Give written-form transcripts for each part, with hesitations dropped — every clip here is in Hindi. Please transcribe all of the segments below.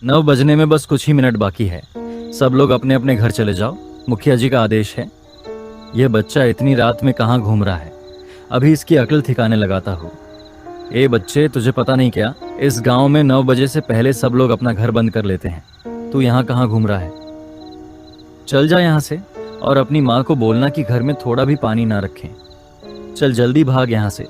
नौ बजने में बस कुछ ही मिनट बाकी है। सब लोग अपने अपने घर चले जाओ, मुखिया जी का आदेश है। यह बच्चा इतनी रात में कहाँ घूम रहा है, अभी इसकी अकल ठिकाने लगाता हूँ। ए बच्चे, तुझे पता नहीं क्या, इस गांव में 9 बजे से पहले सब लोग अपना घर बंद कर लेते हैं। तू यहाँ कहाँ घूम रहा है? चल जा यहाँ से और अपनी माँ को बोलना कि घर में थोड़ा भी पानी ना रखें। चल जल्दी भाग यहाँ से।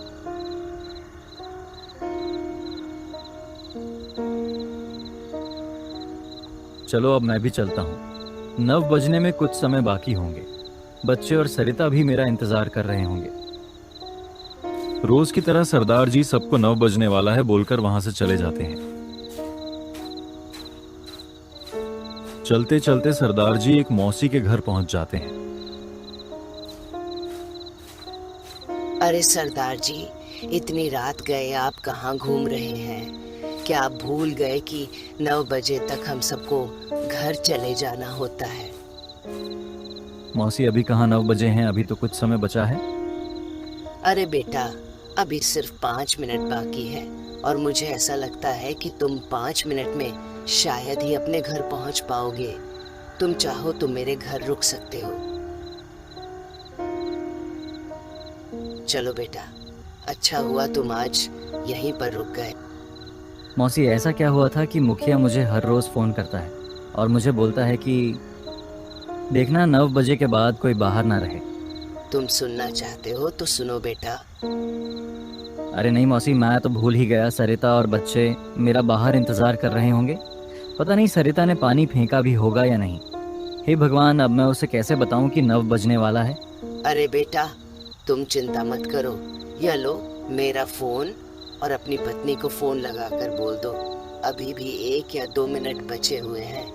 चलो अब मैं भी चलता हूँ। 9 बजने में कुछ समय बाकी होंगे। बच्चे और सरिता भी मेरा इंतजार कर रहे होंगे। रोज की तरह सरदार जी सबको 9 बजने वाला है बोलकर वहां से चले जाते हैं। चलते चलते सरदार जी एक मौसी के घर पहुंच जाते हैं। अरे सरदार जी, इतनी रात गए आप कहाँ घूम रहे हैं? क्या आप भूल गए कि 9 बजे तक हम सबको घर चले जाना होता है? मौसी अभी कहाँ 9 बजे हैं, अभी तो कुछ समय बचा है। अरे बेटा, अभी सिर्फ 5 मिनट बाकी है और मुझे ऐसा लगता है कि तुम 5 मिनट में शायद ही अपने घर पहुंच पाओगे। तुम चाहो तो मेरे घर रुक सकते हो। चलो बेटा, अच्छा हुआ तुम आज यहीं पर रुक गए। मौसी ऐसा क्या हुआ था कि मुखिया मुझे हर रोज फोन करता है और मुझे बोलता है कि देखना 9 बजे के बाद कोई बाहर ना रहे। तुम सुनना चाहते हो तो सुनो बेटा। अरे नहीं मौसी, मैं तो भूल ही गया। सरिता और बच्चे मेरा बाहर इंतजार कर रहे होंगे। पता नहीं सरिता ने पानी फेंका भी होगा या नहीं। हे भगवान, अब मैं उसे कैसे बताऊं कि 9 बजने वाला है। अरे बेटा, तुम चिंता मत करो। यह लो मेरा फोन और अपनी पत्नी को फोन लगाकर बोल दो, अभी भी 1 या 2 मिनट बचे हुए हैं।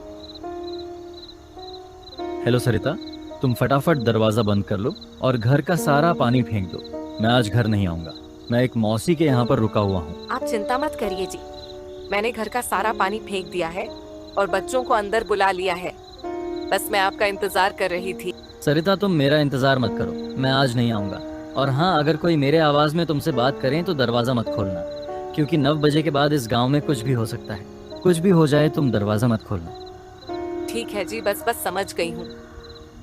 हेलो सरिता, तुम फटाफट दरवाजा बंद कर लो और घर का सारा पानी फेंक दो। मैं आज घर नहीं आऊंगा। मैं एक मौसी के यहाँ पर रुका हुआ हूँ। आप चिंता मत करिए जी, मैंने घर का सारा पानी फेंक दिया है और बच्चों को अंदर बुला लिया है। बस मैं आपका इंतजार कर रही थी। सरिता, तुम मेरा इंतजार मत करो, मैं आज नहीं आऊंगा। और हाँ, अगर कोई मेरे आवाज में तुमसे बात करें तो दरवाजा मत खोलना, क्योंकि 9 बजे के बाद इस गांव में कुछ भी हो सकता है। कुछ भी हो जाए, तुम दरवाजा मत खोलना। ठीक है जी, बस समझ गई हूँ।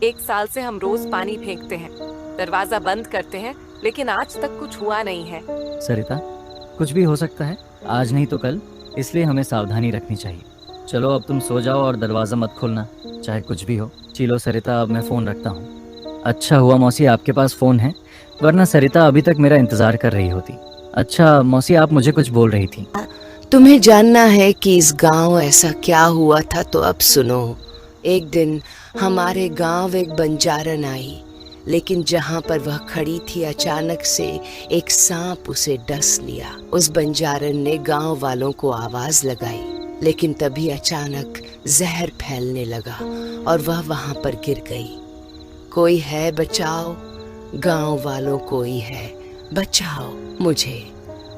1 साल से हम रोज पानी फेंकते हैं, दरवाजा बंद करते हैं, लेकिन आज तक कुछ हुआ नहीं है। सरिता, कुछ भी हो सकता है, आज नहीं तो कल, इसलिए हमें सावधानी रखनी चाहिए। चलो अब तुम सो जाओ और दरवाजा मत खोलना, चाहे कुछ भी हो। चलो सरिता, अब मैं फ़ोन रखता हूँ। अच्छा हुआ मौसी आपके पास फ़ोन है, वरना सरिता अभी तक मेरा इंतज़ार कर रही होती। अच्छा मौसी, आप मुझे कुछ बोल रही थी। तुम्हें जानना है कि इस गांव ऐसा क्या हुआ था, तो अब सुनो। एक दिन हमारे गांव एक बंजारन आई, लेकिन जहां पर वह खड़ी थी अचानक से एक सांप उसे डस लिया। उस बंजारन ने गांव वालों को आवाज लगाई, लेकिन तभी अचानक जहर फैलने लगा और वह वहां पर गिर गई। कोई है बचाओ, गांव वालों कोई है बचाओ मुझे।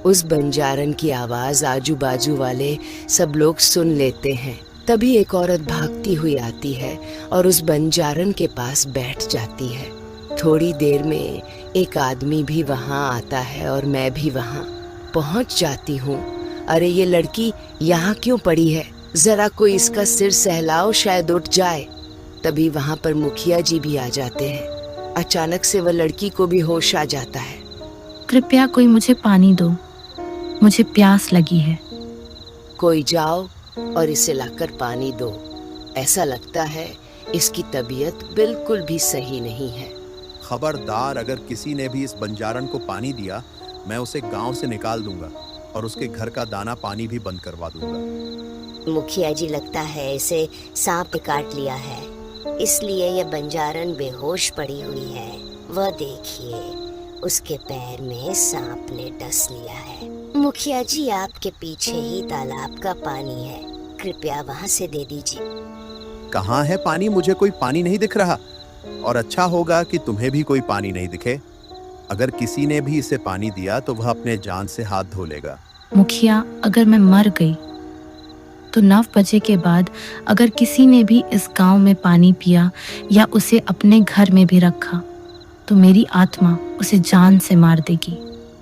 उस बंजारन की आवाज आजू बाजू वाले सब लोग सुन लेते हैं। तभी एक औरत भागती हुई आती है और उस बंजारन के पास बैठ जाती है। थोड़ी देर में एक आदमी भी वहां आता है और मैं भी वहां पहुंच जाती हूँ। अरे ये लड़की यहाँ क्यों पड़ी है, जरा कोई इसका सिर सहलाओ, शायद उठ जाए। तभी वहां पर मुखिया जी भी आ जाते हैं। अचानक से वह लड़की को भी होश आ जाता है। कृपया कोई मुझे पानी दो, मुझे प्यास लगी है। कोई जाओ और इसे लाकर पानी दो। ऐसा लगता है इसकी तबीयत बिल्कुल भी सही नहीं है। खबरदार, अगर किसी ने भी इस बंजारन को पानी दिया, मैं उसे गांव से निकाल दूंगा और उसके घर का दाना पानी भी बंद करवा दूंगा। मुखिया जी, लगता है इसे सांप ने काट लिया है, इसलिए यह बंजारन बेहोश पड़ी हुई है। वह देखिए, उसके पैर में सांप ने डस लिया है। मुखिया जी, आपके पीछे ही तालाब का पानी है, कृपया वहाँ से दे दीजिए। कहाँ है पानी? मुझे कोई पानी नहीं दिख रहा, और अच्छा होगा कि तुम्हें भी कोई पानी नहीं दिखे। अगर किसी ने भी इसे पानी दिया तो वह अपने जान से हाथ धो लेगा। मुखिया, अगर मैं मर गई तो 9 बजे के बाद अगर किसी ने भी इस गांव में पानी पिया या उसे अपने घर में भी रखा तो मेरी आत्मा उसे जान से मार देगी।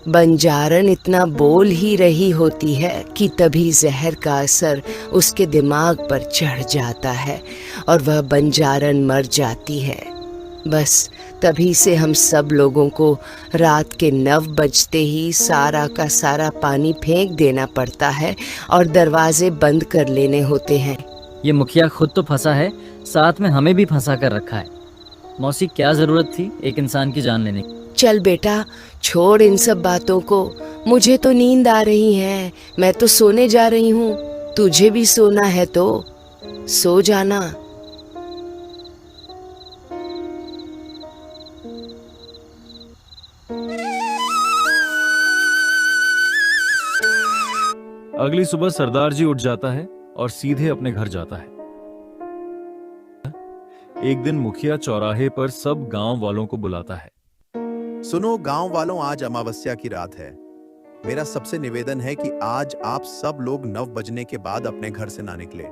बंजारन इतना बोल ही रही होती है कि तभी जहर का असर उसके दिमाग पर चढ़ जाता है और वह बंजारन मर जाती है। बस तभी से हम सब लोगों को रात के 9 बजते ही सारा का सारा पानी फेंक देना पड़ता है और दरवाजे बंद कर लेने होते हैं। ये मुखिया खुद तो फंसा है, साथ में हमें भी फंसा कर रखा है। मौसी, क्या जरूरत थी एक इंसान की जान लेने की? चल बेटा, छोड़ इन सब बातों को। मुझे तो नींद आ रही है, मैं तो सोने जा रही हूँ। तुझे भी सोना है तो सो जाना। अगली सुबह सरदार जी उठ जाता है और सीधे अपने घर जाता है। एक दिन मुखिया चौराहे पर सब गांव वालों को बुलाता है। सुनो गांव वालों, आज अमावस्या की रात है। मेरा सबसे निवेदन है कि आज आप सब लोग 9 बजने के बाद अपने घर से ना निकले।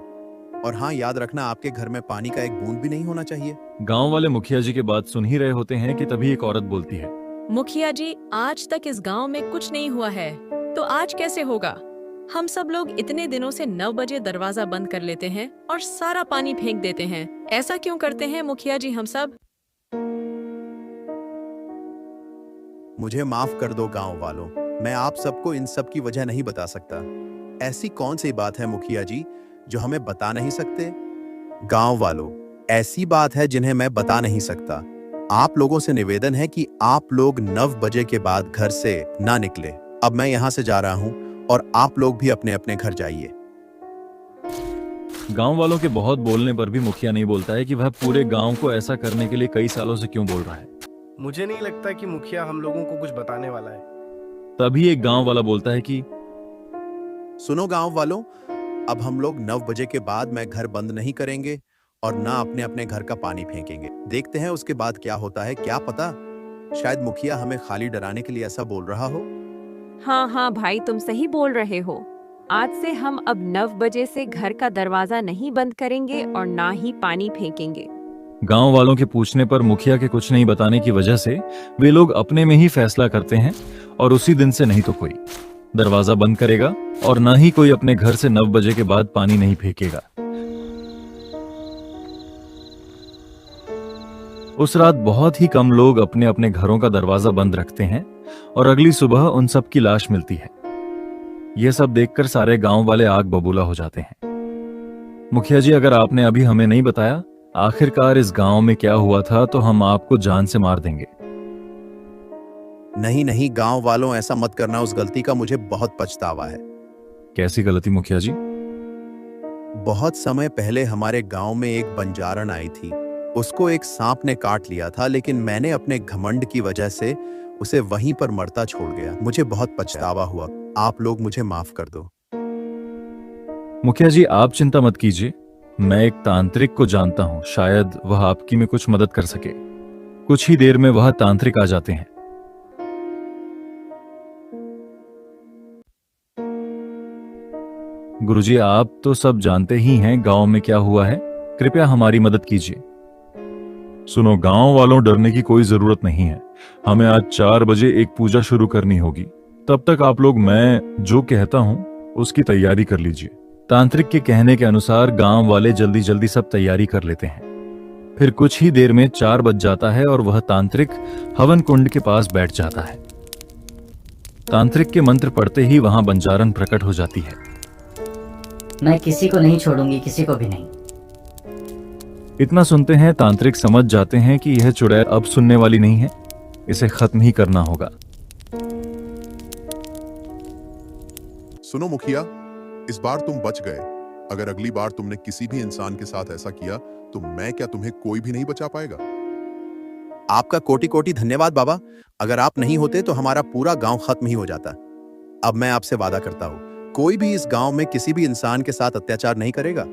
और हाँ, याद रखना, आपके घर में पानी का एक बूंद भी नहीं होना चाहिए। गांव वाले मुखिया जी की बात सुन ही रहे होते हैं कि तभी एक औरत बोलती है, मुखिया जी, आज तक इस गांव में कुछ नहीं हुआ है, तो आज कैसे होगा? हम सब लोग इतने दिनों से 9 बजे दरवाजा बंद कर लेते हैं और सारा पानी फेंक देते हैं। ऐसा क्यों करते हैं मुखिया जी हम सब? मुझे माफ कर दो गांव वालों, मैं आप सबको इन सब की वजह नहीं बता सकता। ऐसी कौन सी बात है मुखिया जी जो हमें बता नहीं सकते? गांव वालों, ऐसी बात है जिन्हें मैं बता नहीं सकता। आप लोगों से निवेदन है कि आप लोग 9 बजे के बाद घर से ना निकले। अब मैं यहाँ से जा रहा हूँ और आप लोग भी अपने अपने घर जाइए। गांव वालों के बहुत बोलने पर भी मुखिया नहीं बोलता है कि वह पूरे गांव को ऐसा करने के लिए कई सालों से क्यों बोल रहा है। मुझे नहीं लगता कि मुखिया हम लोगों को कुछ बताने वाला है। तभी एक गांव वाला बोलता है कि सुनो गांव वालों, अब हम लोग 9 बजे के बाद मैं घर बंद नहीं करेंगे और ना अपने अपने घर का पानी फेंकेंगे। देखते हैं उसके बाद क्या होता है। क्या पता, शायद मुखिया हमें खाली डराने के लिए ऐसा बोल रहा हो। हाँ हाँ भाई, तुम सही बोल रहे हो। आज से हम अब 9 बजे से घर का दरवाजा नहीं बंद करेंगे और ना ही पानी फेंकेंगे। गांव वालों के पूछने पर मुखिया के कुछ नहीं बताने की वजह से वे लोग अपने में ही फैसला करते हैं और उसी दिन से नहीं तो कोई दरवाजा बंद करेगा और ना ही कोई अपने घर से 9 बजे के बाद पानी नहीं फेंकेगा। उस रात बहुत ही कम लोग अपने अपने घरों का दरवाजा बंद रखते हैं और अगली सुबह उन सब की लाश मिलती है। यह सब देखकर सारे गांव वाले आग बबूला हो जाते हैं। मुखिया जी, अगर आपने अभी हमें नहीं बताया आखिरकार इस गांव में क्या हुआ था तो हम आपको जान से मार देंगे। नहीं नहीं गांव वालों, ऐसा मत करना। उस गलती का मुझे बहुत पछतावा है। कैसी गलती मुखिया जी? बहुत समय पहले हमारे गांव में एक बंजारन आई थी। उसको एक सांप ने काट लिया था, लेकिन मैंने अपने घमंड की वजह से उसे वहीं पर मरता छोड़ गया। मुझे बहुत पछतावा हुआ। आप लोग मुझे माफ कर दो। मुखिया जी, आप चिंता मत कीजिए। मैं एक तांत्रिक को जानता हूं, शायद वह आपकी में कुछ मदद कर सके। कुछ ही देर में वह तांत्रिक आ जाते हैं। गुरुजी, आप तो सब जानते ही हैं गांव में क्या हुआ है, कृपया हमारी मदद कीजिए। सुनो गांव वालों, डरने की कोई जरूरत नहीं है। हमें आज 4 बजे एक पूजा शुरू करनी होगी। तब तक आप लोग मैं जो कहता हूं उसकी तैयारी कर लीजिए। तांत्रिक के कहने के अनुसार गांव वाले जल्दी जल्दी सब तैयारी कर लेते हैं। फिर कुछ ही देर में 4 बज जाता है और वह तांत्रिक हवन कुंड के पास बैठ जाता है। तांत्रिक के मंत्र पढ़ते ही वहां बंजारन प्रकट हो जाती है। मैं किसी को नहीं छोड़ूंगी, किसी को भी नहीं। इतना सुनते हैं तांत्रिक समझ जाते हैं कि यह चुड़ैल अब सुनने वाली नहीं है, इसे खत्म ही करना होगा। सुनो मुखिया, इस बार तुम बच गए। अगर अगली बार तुमने किसी भी इंसान के साथ ऐसा किया तो मैं क्या, तुम्हें कोई भी नहीं बचा पाएगा। आपका कोटि कोटि धन्यवाद बाबा। अगर आप नहीं होते तो हमारा पूरा गांव खत्म ही हो जाता। अब मैं आपसे वादा करता हूं, कोई भी इस गांव में किसी भी इंसान के साथ अत्याचार नहीं करेगा।